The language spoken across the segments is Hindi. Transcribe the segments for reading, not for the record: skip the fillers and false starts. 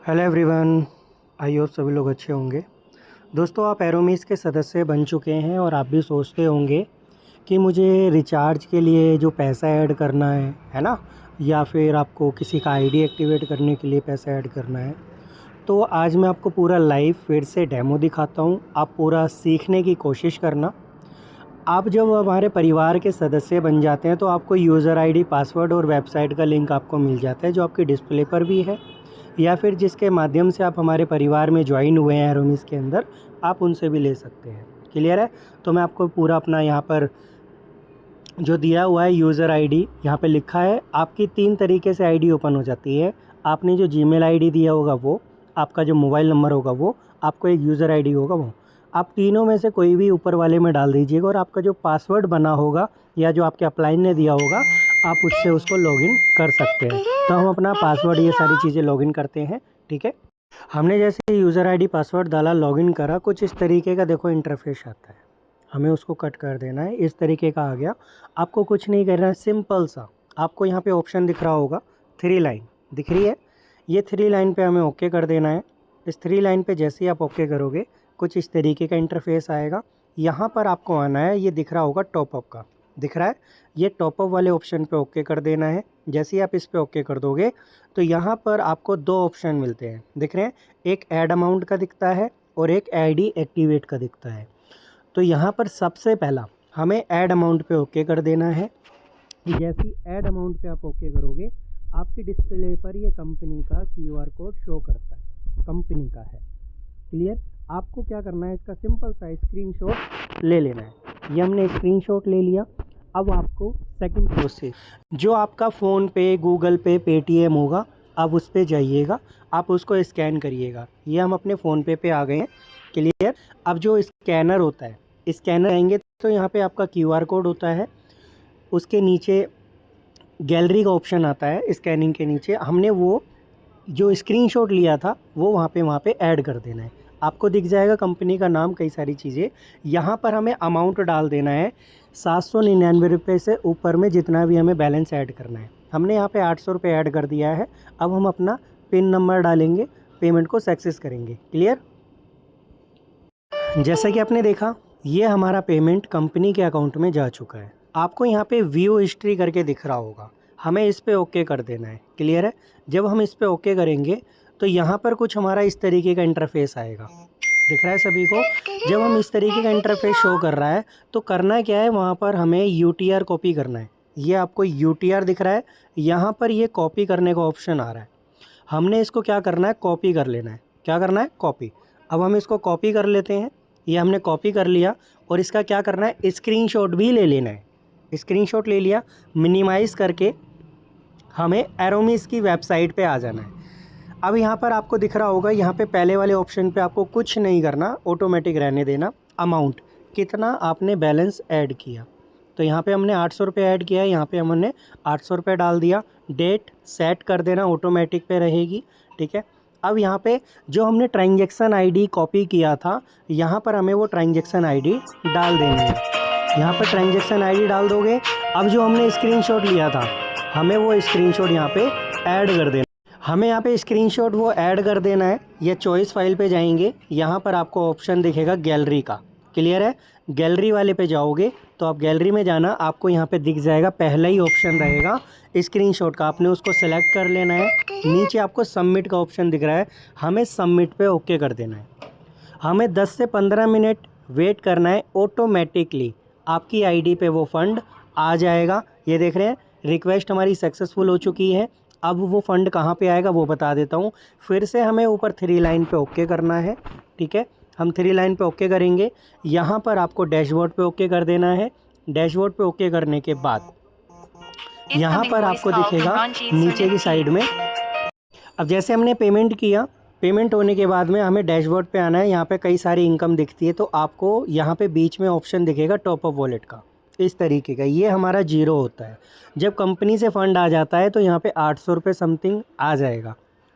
हेलो एवरीवन, आई होप सभी लोग अच्छे होंगे। दोस्तों, आप एरोमीस के सदस्य बन चुके हैं और आप भी सोचते होंगे कि मुझे रिचार्ज के लिए जो पैसा ऐड करना है ना, या फिर आपको किसी का आईडी एक्टिवेट करने के लिए पैसा ऐड करना है। तो आज मैं आपको पूरा लाइव फिर से डेमो दिखाता हूँ। आप पूरा सीखने की कोशिश करना। आप जब हमारे परिवार के सदस्य बन जाते हैं तो आपको यूज़र आईडी, पासवर्ड और वेबसाइट का लिंक आपको मिल जाता है, जो आपकी डिस्प्ले पर भी है, या फिर जिसके माध्यम से आप हमारे परिवार में ज्वाइन हुए हैं एरोमीस के अंदर, आप उनसे भी ले सकते हैं। क्लियर है? तो मैं आपको पूरा अपना यहाँ पर जो दिया हुआ है यूज़र आईडी, यहाँ पे लिखा है। आपकी 3 तरीके से आईडी ओपन हो जाती है। आपने जो जीमेल आईडी दिया होगा वो, आपका जो मोबाइल नंबर होगा वो, आपको एक यूज़र आईडी होगा वो, आप तीनों में से कोई भी ऊपर वाले में डाल दीजिएगा। और आपका जो पासवर्ड बना होगा या जो आपके अपलाइन ने दिया होगा, आप उससे उसको लॉगिन कर सकते हैं। तो हम अपना पासवर्ड ये सारी चीज़ें लॉगिन करते हैं। ठीक है, हमने जैसे यूज़र आईडी पासवर्ड डाला, लॉगिन करा, कुछ इस तरीके का देखो इंटरफेस आता है। हमें उसको कट कर देना है। इस तरीके का आ गया। आपको कुछ नहीं करना है, सिंपल सा। आपको यहाँ पे ऑप्शन दिख रहा होगा, 3 लाइन दिख रही है। ये 3 लाइन पे हमें ओके कर देना है। इस 3 लाइन पे जैसे ही आप ओके करोगे, कुछ इस तरीके का इंटरफेस आएगा। यहाँ पर आपको आना है, ये दिख रहा होगा टॉपअप का, दिख रहा है, ये टॉपअप वाले ऑप्शन पे ओके कर देना है। जैसे ही आप इस पे ओके कर दोगे तो यहाँ पर आपको 2 ऑप्शन मिलते हैं, दिख रहे हैं। एक ऐड अमाउंट का दिखता है और एक आईडी एक्टिवेट का दिखता है। तो यहाँ पर सबसे पहला हमें ऐड अमाउंट पे ओके कर देना है। जैसे ही ऐड अमाउंट पे आप ओके करोगे, आपकी डिस्प्ले पर ये कंपनी का क्यूआर कोड शो करता है, कंपनी का है। क्लियर? आपको क्या करना है, इसका सिंपल सा स्क्रीनशॉट ले लेना है। ये हमने स्क्रीनशॉट ले लिया। अब आपको सेकंड प्रोसेस, जो आपका फ़ोन पे, गूगल पे, पेटीएम होगा, आप उस पर जाइएगा, आप उसको स्कैन करिएगा। ये हम अपने फ़ोन पे आ गए हैं। क्लियर? अब जो स्कैनर होता है, स्कैनर आएंगे तो यहाँ पे आपका क्यूआर कोड होता है, उसके नीचे गैलरी का ऑप्शन आता है। स्कैनिंग के नीचे हमने वो जो स्क्रीनशॉट लिया था वो वहाँ पे ऐड कर देना है। आपको दिख जाएगा कंपनी का नाम, कई सारी चीज़ें। यहाँ पर हमें अमाउंट डाल देना है 799 रुपये से ऊपर में, जितना भी हमें बैलेंस ऐड करना है। हमने यहाँ पे 800 रुपये ऐड कर दिया है। अब हम अपना पिन नंबर डालेंगे, पेमेंट को सक्सेस करेंगे। क्लियर? जैसा कि आपने देखा, ये हमारा पेमेंट कंपनी के अकाउंट में जा चुका है। आपको यहाँ पे व्यू हिस्ट्री करके दिख रहा होगा, हमें इस पे ओके कर देना है। क्लियर है? जब हम इस पे ओके करेंगे तो यहाँ पर कुछ हमारा इस तरीके का इंटरफेस आएगा, दिख रहा है सभी को। जब हम इस तरीके का इंटरफेस शो कर रहा है तो करना क्या है, वहाँ पर हमें यूटीआर कॉपी करना है। ये आपको यूटीआर दिख रहा है, यहाँ पर ये कॉपी करने का ऑप्शन आ रहा है। हमने इसको क्या करना है, कॉपी कर लेना है। क्या करना है? कॉपी। अब हम इसको कॉपी कर लेते हैं। ये हमने कॉपी कर लिया और इसका क्या करना है, स्क्रीनशॉट भी ले लेना है। स्क्रीनशॉट ले लिया, मिनिमाइज़ करके हमें एरोमीस की वेबसाइट पे आ जाना है। अब यहाँ पर आपको दिख रहा होगा, यहाँ पे पहले वाले ऑप्शन पे आपको कुछ नहीं करना, ऑटोमेटिक रहने देना। अमाउंट, कितना आपने बैलेंस ऐड किया, तो यहाँ पे हमने 800 रुपये ऐड किया है, यहाँ पे हमने 800 रुपये डाल दिया। डेट सेट कर देना, ऑटोमेटिक पे रहेगी। ठीक है? अब यहाँ पे जो हमने ट्रांजैक्शन आईडी कॉपी किया था, यहाँ पर हमें वो ट्रांजैक्शन आईडी डाल देनी है। यहाँ पर ट्रांजैक्शन आईडी डाल दोगे। अब जो हमने स्क्रीनशॉट लिया था, हमें वो स्क्रीनशॉट यहाँ पे ऐड कर देना। हमें यहाँ पे स्क्रीनशॉट वो ऐड कर देना है। या चॉइस फाइल पे जाएंगे, यहाँ पर आपको ऑप्शन दिखेगा गैलरी का। क्लियर है? गैलरी वाले पे जाओगे तो आप गैलरी में जाना, आपको यहाँ पे दिख जाएगा, पहला ही ऑप्शन रहेगा स्क्रीनशॉट का, आपने उसको सेलेक्ट कर लेना है। नीचे आपको सबमिट का ऑप्शन दिख रहा है, हमें सबमिट पे ओके कर देना है। हमें 10 से 15 मिनट वेट करना है। ऑटोमेटिकली आपकी आईडी पे वो फ़ंड आ जाएगा। ये देख रहे हैं, रिक्वेस्ट हमारी सक्सेसफुल हो चुकी है। अब वो फ़ंड कहाँ पे आएगा वो बता देता हूँ। फिर से हमें ऊपर 3 लाइन पे ओके करना है। ठीक है? हम 3 लाइन पे ओके करेंगे। यहाँ पर आपको डैशबोर्ड पे ओके कर देना है। डैशबोर्ड पे ओके करने के बाद यहाँ पर आपको दिखेगा नीचे की साइड में। अब जैसे हमने पेमेंट किया, पेमेंट होने के बाद में हमें डैशबोर्ड पे आना है। यहाँ पे कई सारी इनकम दिखती है, तो आपको यहाँ पे बीच में ऑप्शन दिखेगा टॉपअप वॉलेट का, इस तरीके का। ये हमारा 0 होता है। जब कंपनी से फ़ंड आ जाता है तो यहाँ पे 800 रुपये समथिंग आ जाएगा।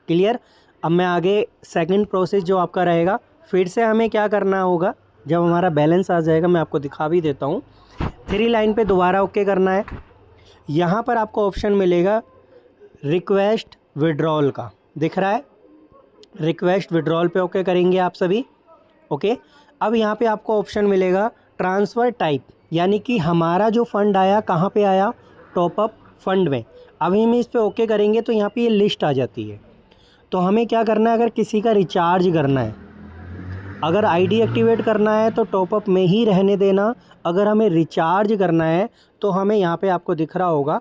क्लियर? अब मैं आगे सेकंड प्रोसेस जो आपका रहेगा, फिर से हमें क्या करना होगा, जब हमारा बैलेंस आ जाएगा, मैं आपको दिखा भी देता हूँ। 3 लाइन पे दोबारा ओके करना है। यहाँ पर आपको ऑप्शन मिलेगा रिक्वेस्ट विड्रॉल का, दिख रहा है। रिक्वेस्ट विड्रॉल पे ओके करेंगे आप सभी। ओके, अब यहाँ पे आपको ऑप्शन मिलेगा ट्रांसफ़र टाइप, यानी कि हमारा जो फ़ंड आया कहाँ पे आया, टॉपअप फ़ंड में। अभी हम इस पे ओके करेंगे तो यहाँ पे ये लिस्ट आ जाती है। तो हमें क्या करना है, अगर किसी का रिचार्ज करना है, अगर आईडी एक्टिवेट करना है तो टॉपअप में ही रहने देना। अगर हमें रिचार्ज करना है तो हमें यहाँ पे आपको दिख रहा होगा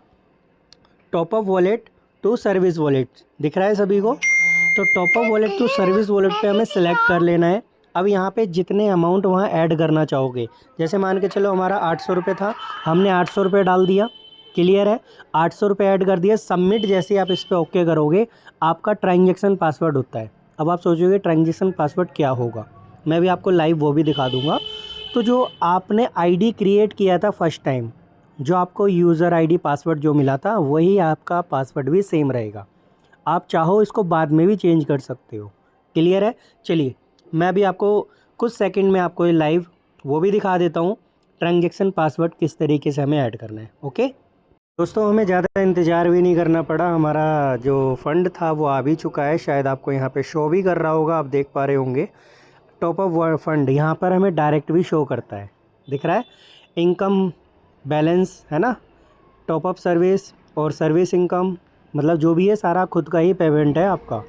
top up wallet to service wallet, दिख रहा है सभी को। तो top up wallet to service wallet पे हमें सेलेक्ट कर लेना है। अब यहाँ पे जितने अमाउंट वहाँ ऐड करना चाहोगे, जैसे मान के चलो हमारा 800 रुपये था, हमने 800 रुपये डाल दिया। क्लियर है, 800 रुपये ऐड कर दिया। सबमिट जैसे आप इस पर ओके करोगे, आपका ट्रांजेक्शन पासवर्ड होता है। अब आप सोचोगे ट्रांजेक्शन पासवर्ड क्या होगा, मैं भी आपको लाइव वो भी दिखा दूँगा। तो जो आपने आईडी क्रिएट किया था फर्स्ट टाइम, जो आपको यूज़र आईडी पासवर्ड जो मिला था, वही आपका पासवर्ड भी सेम रहेगा। आप चाहो इसको बाद में भी चेंज कर सकते हो। क्लियर है, चलिए मैं भी आपको कुछ सेकंड में आपको ये लाइव वो भी दिखा देता हूँ, ट्रांजेक्शन पासवर्ड किस तरीके से हमें ऐड करना है। ओके दोस्तों, हमें ज़्यादा इंतज़ार भी नहीं करना पड़ा, हमारा जो फ़ंड था वो आ भी चुका है। शायद आपको यहाँ पे शो भी कर रहा होगा, आप देख पा रहे होंगे टॉपअप फ़ंड यहाँ पर हमें डायरेक्ट भी शो करता है, दिख रहा है। इनकम बैलेंस है ना, टॉपअप सर्विस और सर्विस इनकम, मतलब जो भी है सारा खुद का ही पेमेंट है आपका।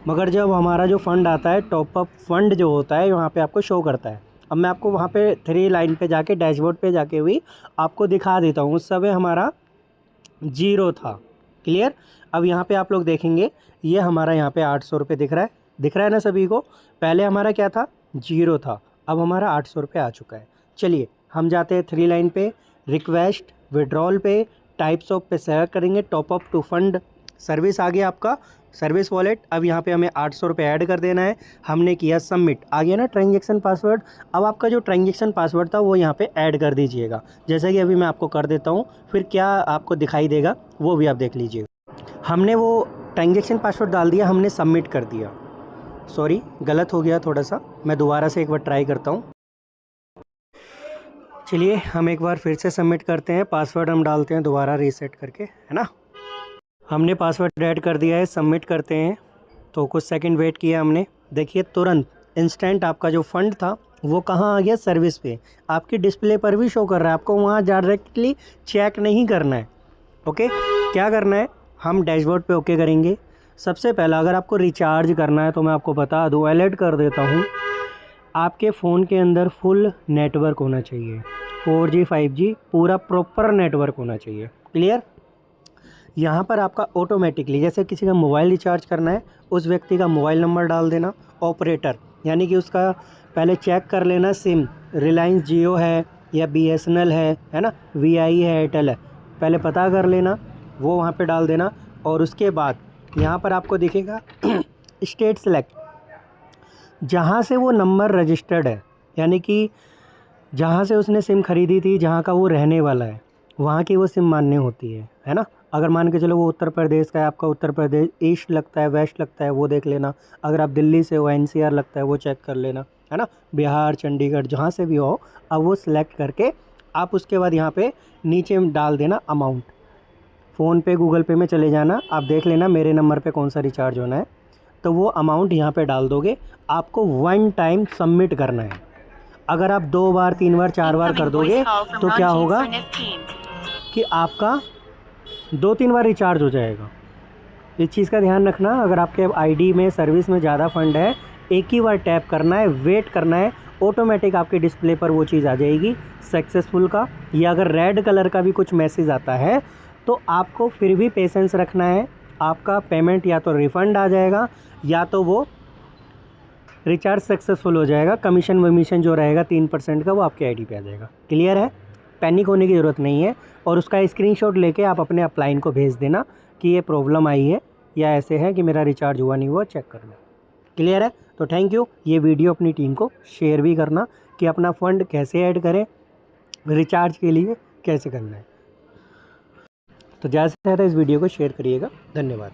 मगर जब हमारा जो फ़ंड आता है, टॉपअप फ़ंड जो होता है वहाँ पे आपको शो करता है। अब मैं आपको वहाँ पे 3 लाइन पे जाके डैशबोर्ड पे जाके भी आपको दिखा देता हूँ। उस समय हमारा 0 था। क्लियर, अब यहाँ पे आप लोग देखेंगे ये हमारा यहाँ पे 800 रुपये दिख रहा है ना सभी को। पहले हमारा क्या था, 0 था, अब हमारा 800 रुपये आ चुका है। चलिए हम जाते हैं 3 लाइन पे, रिक्वेस्ट विड्रॉल पे, टाइप्स ऑफ पे सेलेक्ट करेंगे, टॉपअप टू फंड सर्विस आ गया आपका सर्विस वॉलेट। अब यहाँ पे हमें 800 रुपये ऐड कर देना है, हमने किया सबमिट, आ गया ना ट्रांजेक्शन पासवर्ड। अब आपका जो ट्रांजेक्शन पासवर्ड था वो यहाँ पे ऐड कर दीजिएगा, जैसा कि अभी मैं आपको कर देता हूँ, फिर क्या आपको दिखाई देगा वो भी आप देख लीजिएगा। हमने वो ट्रांजेक्शन पासवर्ड डाल दिया, हमने सबमिट कर दिया। सॉरी गलत हो गया थोड़ा सा, मैं दोबारा से एक बार ट्राई करता हूँ। चलिए हम एक बार फिर से सबमिट करते हैं, पासवर्ड हम डालते हैं दोबारा रीसेट करके, है ना। हमने पासवर्ड ऐड कर दिया है, सबमिट करते हैं। तो कुछ सेकंड वेट किया हमने, देखिए तुरंत इंस्टेंट आपका जो फ़ंड था वो कहाँ आ गया, सर्विस पे। आपकी डिस्प्ले पर भी शो कर रहा है, आपको वहाँ डायरेक्टली चेक नहीं करना है। ओके, क्या करना है, हम डैशबोर्ड पे ओके करेंगे। सबसे पहला अगर आपको रिचार्ज करना है तो मैं आपको बता दूँ, अलर्ट कर देता हूँ, आपके फ़ोन के अंदर फुल नेटवर्क होना चाहिए, 4G 5G पूरा प्रॉपर नेटवर्क होना चाहिए। क्लियर, यहाँ पर आपका ऑटोमेटिकली जैसे किसी का मोबाइल रिचार्ज करना है, उस व्यक्ति का मोबाइल नंबर डाल देना, ऑपरेटर यानी कि उसका पहले चेक कर लेना, सिम रिलायंस जियो है या BSNL है ना, VI है, एयरटेल है, पहले पता कर लेना, वो वहाँ पे डाल देना। और उसके बाद यहाँ पर आपको दिखेगा स्टेट सेलेक्ट, जहाँ से वो नंबर रजिस्टर्ड है, यानी कि जहाँ से उसने सिम खरीदी थी, जहाँ का वो रहने वाला है, वहाँ की वो सिम मान्य होती है ना। अगर मान के चलो वो उत्तर प्रदेश का है, आपका उत्तर प्रदेश ईस्ट लगता है, वेस्ट लगता है, वो देख लेना। अगर आप दिल्ली से हो, NCR लगता है, वो चेक कर लेना, है ना। बिहार, चंडीगढ़, जहाँ से भी हो, अब वो सिलेक्ट करके आप उसके बाद यहाँ पे नीचे डाल देना अमाउंट। फ़ोन पे, गूगल पे में चले जाना, आप देख लेना मेरे नंबर पे कौन सा रिचार्ज होना है, तो वो अमाउंट यहाँ पे डाल दोगे। आपको 1 टाइम सबमिट करना है। अगर आप 2 बार 3 बार 4 बार कर दोगे तो क्या होगा कि आपका 2-3 बार रिचार्ज हो जाएगा। इस चीज़ का ध्यान रखना, अगर आपके आईडी में सर्विस में ज़्यादा फंड है, एक ही बार टैप करना है, वेट करना है, ऑटोमेटिक आपके डिस्प्ले पर वो चीज़ आ जाएगी सक्सेसफुल का। या अगर रेड कलर का भी कुछ मैसेज आता है तो आपको फिर भी पेशेंस रखना है, आपका पेमेंट या तो रिफ़ंड आ जाएगा या तो वो रिचार्ज सक्सेसफुल हो जाएगा। कमीशन वमीशन जो रहेगा 3% का, वो आपके आईडी पे आ जाएगा। क्लियर है, पैनिक होने की ज़रूरत नहीं है। और उसका स्क्रीनशॉट लेके आप अपने अपलाइन को भेज देना कि ये प्रॉब्लम आई है या ऐसे है कि मेरा रिचार्ज हुआ नहीं हुआ, चेक कर लो। क्लियर है, तो थैंक यू। ये वीडियो अपनी टीम को शेयर भी करना कि अपना फ़ंड कैसे ऐड करें, रिचार्ज के लिए कैसे करना है। तो ज़्यादा से ज़्यादा इस वीडियो को शेयर करिएगा। धन्यवाद।